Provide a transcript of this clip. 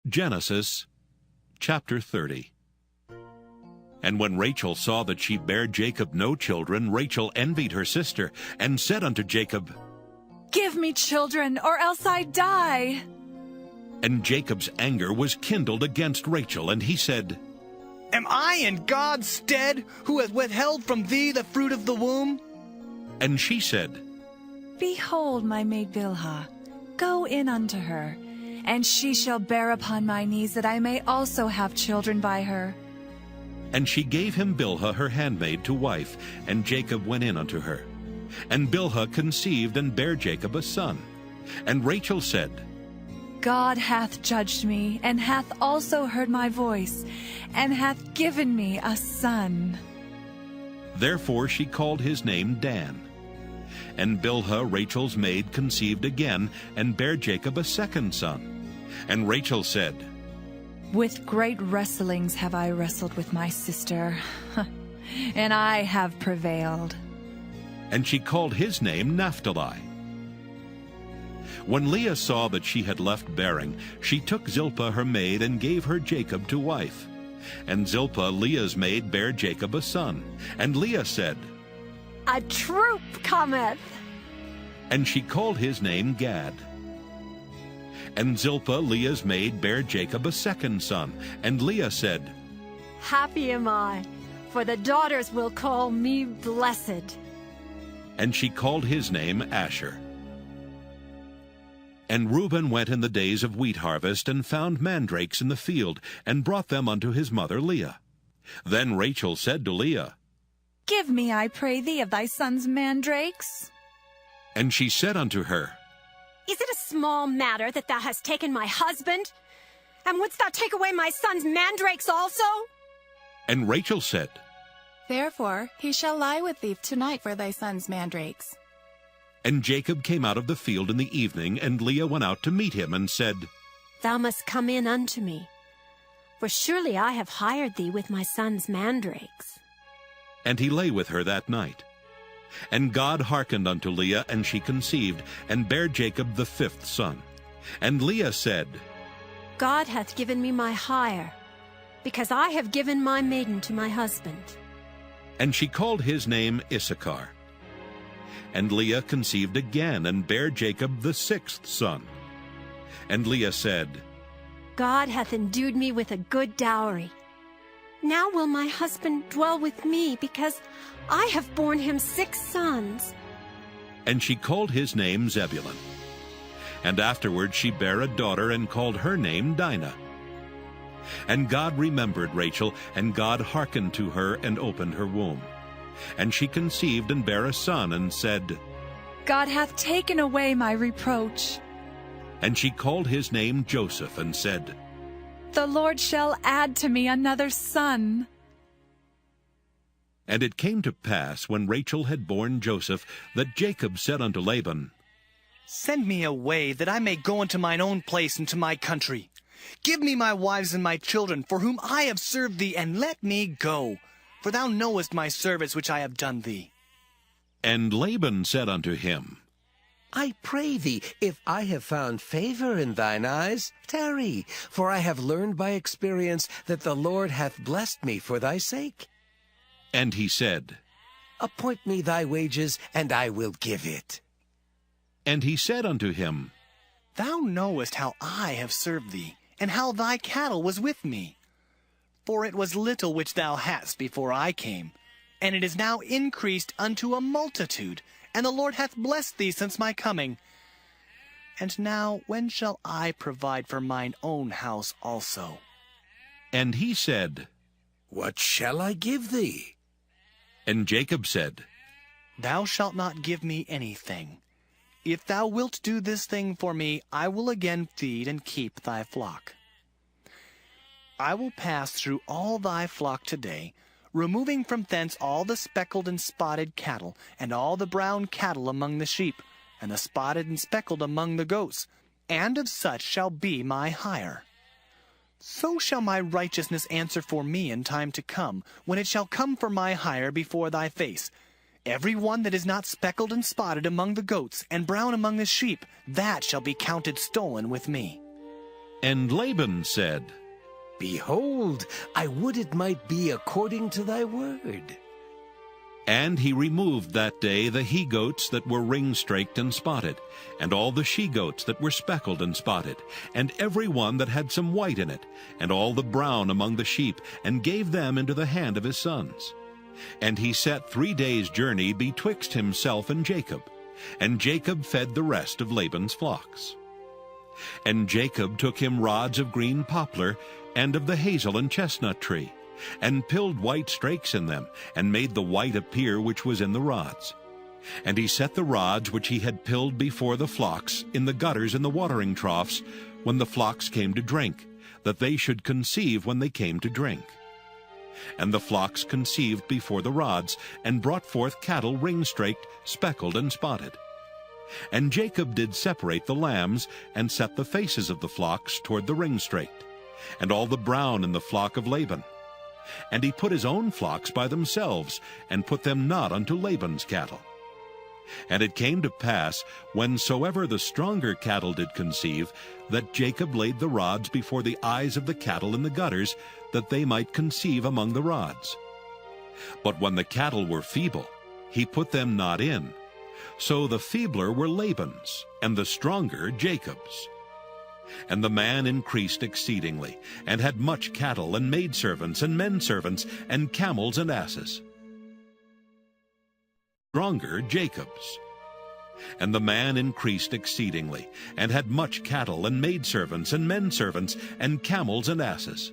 Genesis chapter 30. And when Rachel saw that she bare Jacob no children, Rachel envied her sister, and said unto Jacob, Give me children, or else I die. And Jacob's anger was kindled against Rachel, and he said, Am I in God's stead, who hath withheld from thee the fruit of the womb? And she said, Behold my maid Bilhah, go in unto her, and she shall bear upon my knees, that I may also have children by her. And she gave him Bilhah her handmaid to wife, and Jacob went in unto her. And Bilhah conceived and bare Jacob a son. And Rachel said, God hath judged me, and hath also heard my voice, and hath given me a son. Therefore she called his name Dan. And Bilhah Rachel's maid conceived again, and bare Jacob a second son. And Rachel said, With great wrestlings have I wrestled with my sister, and I have prevailed. And she called his name Naphtali. When Leah saw that she had left bearing, she took Zilpah her maid, and gave her Jacob to wife. And Zilpah Leah's maid bare Jacob a son. And Leah said, A troop cometh. And she called his name Gad. And Zilpah Leah's maid bare Jacob a second son. And Leah said, Happy am I, for the daughters will call me blessed. And she called his name Asher. And Reuben went in the days of wheat harvest, and found mandrakes in the field, and brought them unto his mother Leah. Then Rachel said to Leah, Give me, I pray thee, of thy son's mandrakes. And she said unto her, Is it a small matter that thou hast taken my husband? And wouldst thou take away my son's mandrakes also? And Rachel said, Therefore he shall lie with thee tonight for thy son's mandrakes. And Jacob came out of the field in the evening, and Leah went out to meet him, and said, Thou must come in unto me, for surely I have hired thee with my son's mandrakes. And he lay with her that night. And God hearkened unto Leah, and she conceived, and bare Jacob the fifth son. And Leah said, God hath given me my hire, because I have given my maiden to my husband. And she called his name Issachar. And Leah conceived again, and bare Jacob the sixth son. And Leah said, God hath endued me with a good dowry. Now will my husband dwell with me, because I have borne him 6 sons. And she called his name Zebulun. And afterward she bare a daughter, and called her name Dinah. And God remembered Rachel, and God hearkened to her, and opened her womb. And she conceived and bare a son, and said, God hath taken away my reproach. And she called his name Joseph, and said, The Lord shall add to me another son. And it came to pass, when Rachel had borne Joseph, that Jacob said unto Laban, Send me away, that I may go unto mine own place and to my country. Give me my wives and my children, for whom I have served thee, and let me go. For thou knowest my service which I have done thee. And Laban said unto him, I pray thee, if I have found favor in thine eyes, tarry, for I have learned by experience that the Lord hath blessed me for thy sake. And he said, Appoint me thy wages, and I will give it. And he said unto him, Thou knowest how I have served thee, and how thy cattle was with me. For it was little which thou hadst before I came, and it is now increased unto a multitude, and the Lord hath blessed thee since my coming. And now when shall I provide for mine own house also? And he said, What shall I give thee? And Jacob said, Thou shalt not give me anything. If thou wilt do this thing for me, I will again feed and keep thy flock. I will pass through all thy flock today, removing from thence all the speckled and spotted cattle, and all the brown cattle among the sheep, and the spotted and speckled among the goats, and of such shall be my hire. So shall my righteousness answer for me in time to come, when it shall come for my hire before thy face. Every one that is not speckled and spotted among the goats, and brown among the sheep, that shall be counted stolen with me. And Laban said, Behold, I would it might be according to thy word. And he removed that day the he-goats that were ring-straked and spotted, and all the she-goats that were speckled and spotted, and every one that had some white in it, and all the brown among the sheep, and gave them into the hand of his sons. And he set 3 days' journey betwixt himself and Jacob, and Jacob fed the rest of Laban's flocks. And Jacob took him rods of green poplar, and of the hazel and chestnut tree, and pilled white strakes in them, and made the white appear which was in the rods. And he set the rods which he had pilled before the flocks in the gutters and the watering troughs, when the flocks came to drink, that they should conceive when they came to drink. And the flocks conceived before the rods, and brought forth cattle ring-straked, speckled, and spotted. And Jacob did separate the lambs, and set the faces of the flocks toward the ring-straked, and all the brown in the flock of Laban. And he put his own flocks by themselves, and put them not unto Laban's cattle. And it came to pass, whensoever the stronger cattle did conceive, that Jacob laid the rods before the eyes of the cattle in the gutters, that they might conceive among the rods. But when the cattle were feeble, he put them not in. So the feebler were Laban's, and the stronger Jacob's. And the man increased exceedingly, and had much cattle, and maidservants, and menservants, and camels, and asses. Stronger Jacob's. And the man increased exceedingly, and had much cattle, and maidservants, and menservants, and camels, and asses.